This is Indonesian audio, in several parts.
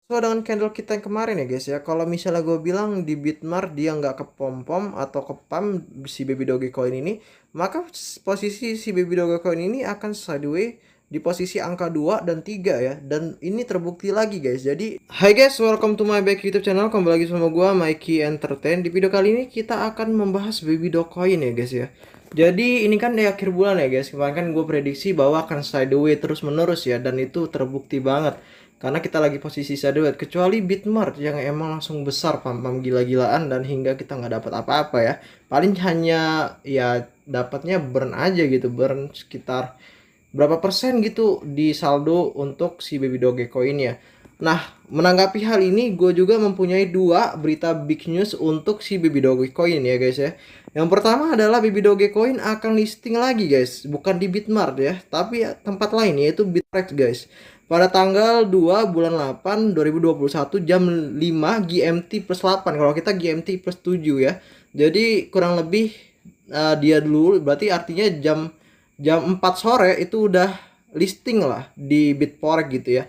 So dengan candle kita yang kemarin ya guys ya, kalau misalnya gue bilang di Bitmart dia nggak ke pom-pom atau ke pump si Baby Dogecoin ini, maka posisi si Baby Dogecoin ini akan sideways di posisi angka 2 dan 3 ya. Dan ini terbukti lagi guys. Jadi, hai guys, welcome to my back YouTube channel. Kembali lagi sama gue Mikey Entertain. Di video kali ini kita akan membahas Baby Dogecoin ya guys ya. Jadi ini kan di akhir bulan ya guys. Kemarin kan gue prediksi bahwa akan sideways terus menerus ya, dan itu terbukti banget. Karena kita lagi posisi sideways, kecuali Bitmart yang emang langsung besar pam-pam gila-gilaan dan hingga kita nggak dapat apa-apa ya. Paling hanya ya dapatnya burn aja gitu, burn sekitar berapa persen gitu di saldo untuk si Baby Dogecoin ya. Nah, menanggapi hal ini gue juga mempunyai dua berita big news untuk si Baby Dogecoin ya guys ya. Yang pertama adalah Baby Dogecoin akan listing lagi guys, bukan di Bitmart ya, tapi tempat lain yaitu Bittrex guys. Pada tanggal 2 bulan 8 2021 jam 5 GMT plus 8. Kalau kita GMT plus 7 ya. Jadi kurang lebih dia dulu berarti artinya jam jam 4 sore itu udah listing lah di Bitforex gitu ya.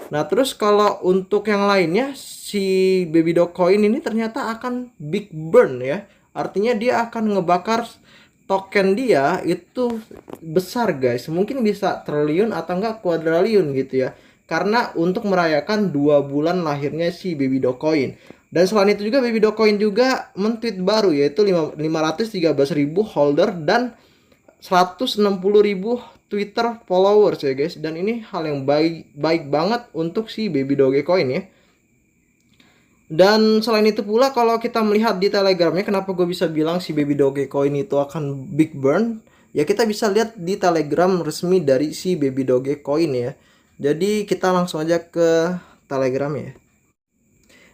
Nah, terus kalau untuk yang lainnya si Baby Dogecoin ini ternyata akan big burn ya. Artinya dia akan ngebakar token dia itu besar guys, mungkin bisa triliun atau enggak kuadriliun gitu ya, karena untuk merayakan 2 bulan lahirnya si Baby Dogecoin. Dan selain itu juga Baby Dogecoin juga men-tweet baru yaitu 513.000 holder dan 160.000 Twitter followers ya guys. Dan ini hal yang baik banget untuk si Baby Dogecoin ya. Dan selain itu pula kalau kita melihat di Telegramnya, kenapa gue bisa bilang si Baby Dogecoin itu akan big burn? Ya kita bisa lihat di Telegram resmi dari si Baby Dogecoin ya. Jadi kita langsung aja ke Telegramnya ya.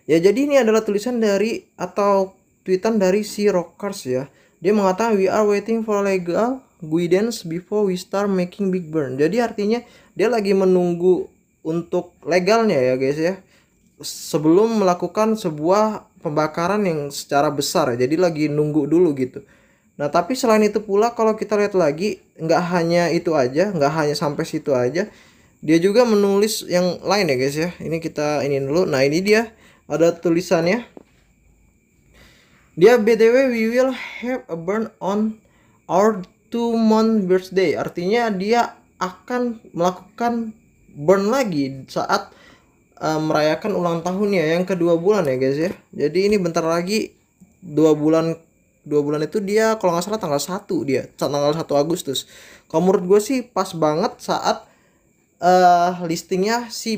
Ya jadi ini adalah tulisan dari atau tweetan dari si Rockers ya. Dia mengatakan we are waiting for legal guidance before we start making big burn. Jadi artinya dia lagi menunggu untuk legalnya ya guys ya, sebelum melakukan sebuah pembakaran yang secara besar ya. Jadi lagi nunggu dulu gitu. Nah tapi selain itu pula kalau kita lihat lagi, nggak hanya itu aja, nggak hanya sampai situ aja, dia juga menulis yang lain ya guys ya. Ini kita ini dulu. Nah ini dia ada tulisannya. Dia BTW we will have a burn on our 2-month birthday. Artinya dia akan melakukan burn lagi saat merayakan ulang tahunnya yang kedua bulan ya guys ya. Jadi ini bentar lagi 2 bulan, 2 bulan itu dia kalau nggak salah tanggal 1, dia tanggal 1 Agustus. Kalau menurut gue sih pas banget saat listingnya si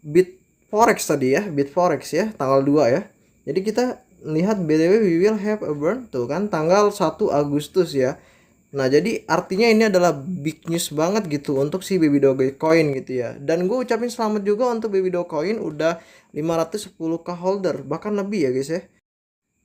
Bitforex tadi ya, Bitforex ya tanggal 2 ya. Jadi kita lihat BTW we will have a burn tuh kan tanggal 1 Agustus ya. Nah jadi artinya ini adalah big news banget gitu untuk si Baby Dogecoin gitu ya. Dan gue ucapin selamat juga untuk Baby Dogecoin udah 510k holder, bahkan lebih ya guys ya.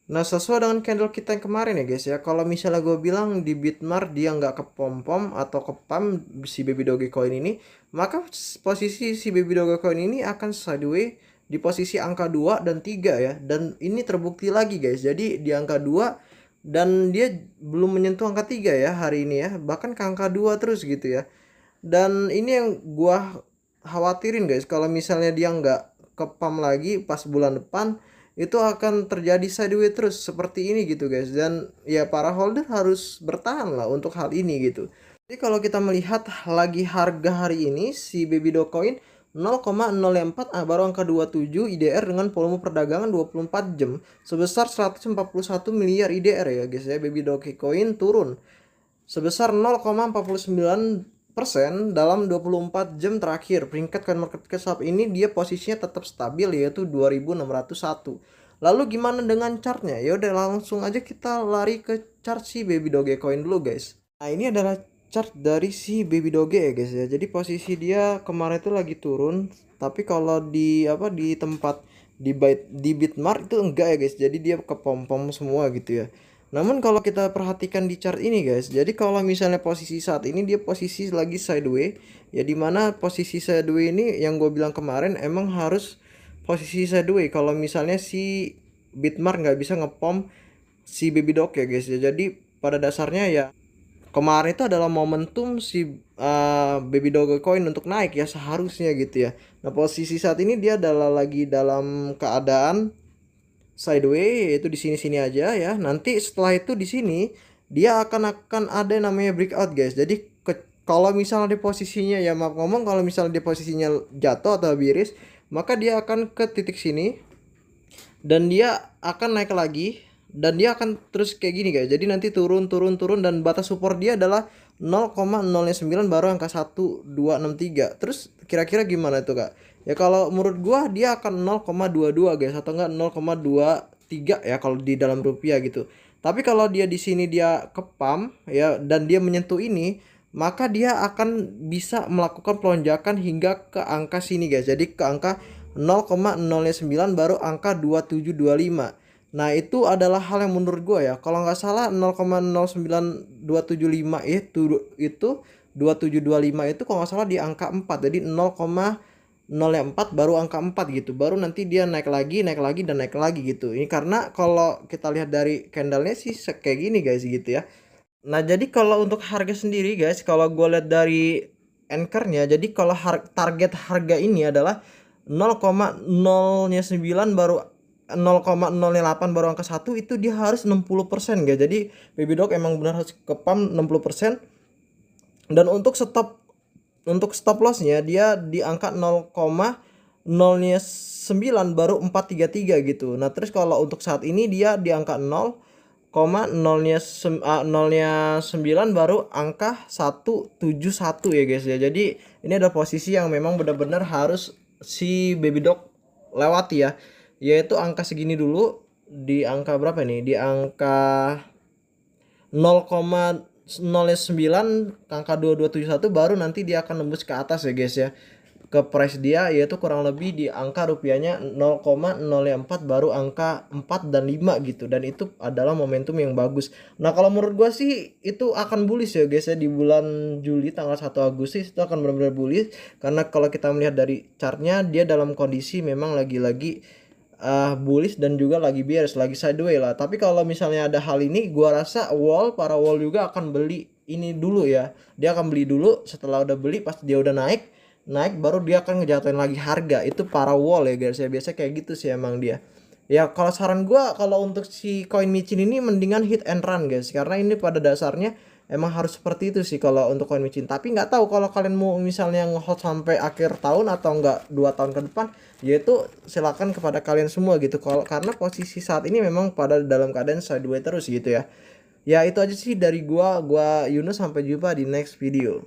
Nah sesuai dengan candle kita yang kemarin ya guys ya, kalau misalnya gue bilang di Bitmart dia nggak ke pom-pom atau ke pump si Baby Dogecoin ini, maka posisi si Baby Dogecoin ini akan sideways di posisi angka 2 dan 3 ya. Dan ini terbukti lagi guys, jadi di angka 2 dan dia belum menyentuh angka 3 ya hari ini ya, bahkan ke angka 2 terus gitu ya. Dan ini yang gua khawatirin guys, kalau misalnya dia nggak ke pump lagi pas bulan depan, itu akan terjadi sideways terus seperti ini gitu guys. Dan ya para holder harus bertahan lah untuk hal ini gitu. Jadi kalau kita melihat lagi harga hari ini si Baby Dogecoin 0,04 baru angka 27 IDR dengan volume perdagangan 24 jam sebesar 141 miliar IDR ya guys ya. Baby Dogecoin turun sebesar 0,49% dalam 24 jam terakhir. Peringkat coin market cap saat ini dia posisinya tetap stabil yaitu 2601. Lalu gimana dengan chartnya? Ya udah langsung aja kita lari ke chart si Baby Dogecoin dulu guys. Nah ini adalah chart dari si Baby Doge ya guys ya. Jadi posisi dia kemarin itu lagi turun, tapi kalau di di tempat di Bitmart itu enggak ya guys. Jadi dia ke pom-pom semua gitu ya. Namun kalau kita perhatikan di chart ini guys, jadi kalau misalnya posisi saat ini dia posisi lagi sideways, ya dimana posisi sideways ini yang gue bilang kemarin emang harus posisi sideways kalau misalnya si Bitmart nggak bisa ngepom si Baby Doge ya guys ya. Jadi pada dasarnya ya kemarin itu adalah momentum si Baby Dogecoin untuk naik ya seharusnya gitu ya. Nah posisi saat ini dia adalah lagi dalam keadaan sideways, yaitu di sini-sini aja ya. Nanti setelah itu di sini dia akan ada yang namanya breakout guys. Jadi kalau misalnya di posisinya ya maaf ngomong, kalau misalnya di posisinya jatuh atau biris, maka dia akan ke titik sini dan dia akan naik lagi dan dia akan terus kayak gini guys. Jadi nanti turun dan batas support dia adalah 0,09 baru angka 1263. Terus kira-kira gimana tuh Kak? Ya kalau menurut gua dia akan 0,22 guys atau enggak 0,23 ya kalau di dalam rupiah gitu. Tapi kalau dia di sini dia kepam ya dan dia menyentuh ini, maka dia akan bisa melakukan pelonjakan hingga ke angka sini guys. Jadi ke angka 0,09 baru angka 2725. Nah itu adalah hal yang menurut gue ya, kalau nggak salah 0,09275 itu 2725 itu kalau nggak salah di angka 4. Jadi 0,04 baru angka 4 gitu, baru nanti dia naik lagi dan naik lagi gitu. Ini karena kalau kita lihat dari candlenya sih kayak gini guys gitu ya. Nah jadi kalau untuk harga sendiri guys, kalau gue lihat dari anchornya, jadi kalau target harga ini adalah 0,09 baru 0,08 baru angka 1, itu dia harus 60% guys. Jadi Baby Dog emang benar harus kepam 60%. Dan untuk stop lossnya dia di angka 0,09 baru 433 gitu. Nah terus kalau untuk saat ini dia di angka 0,9 baru angka 171 ya guys ya. Jadi ini ada posisi yang memang benar-benar harus si Baby Dog lewati ya, yaitu angka segini dulu. Di angka berapa nih? Di angka 0,09 angka 2271 baru nanti dia akan nembus ke atas ya guys ya, ke price dia yaitu kurang lebih di angka rupiahnya 0,04 baru angka 4 dan 5 gitu, dan itu adalah momentum yang bagus. Nah kalau menurut gua sih itu akan bullish ya guys ya, di bulan Juli tanggal 1 Agustus itu akan benar-benar bullish, karena kalau kita melihat dari chartnya dia dalam kondisi memang lagi-lagi bullish dan juga lagi bearish, lagi sideways lah. Tapi kalau misalnya ada hal ini, gua rasa para wall juga akan beli ini dulu ya. Dia akan beli dulu, setelah udah beli pas dia udah naik baru dia akan ngejatuhin lagi harga. Itu para wall ya guys ya, biasa kayak gitu sih emang dia. Ya kalau saran gua kalau untuk si koin micin ini mendingan hit and run guys, karena ini pada dasarnya emang harus seperti itu sih kalau untuk koin micin. Tapi nggak tahu kalau kalian mau misalnya ngehold sampai akhir tahun atau enggak 2 tahun ke depan, yaitu silakan kepada kalian semua gitu. Kalau karena posisi saat ini memang pada dalam keadaan sideways terus gitu ya. Ya itu aja sih dari gua Yunus, sampai jumpa di next video.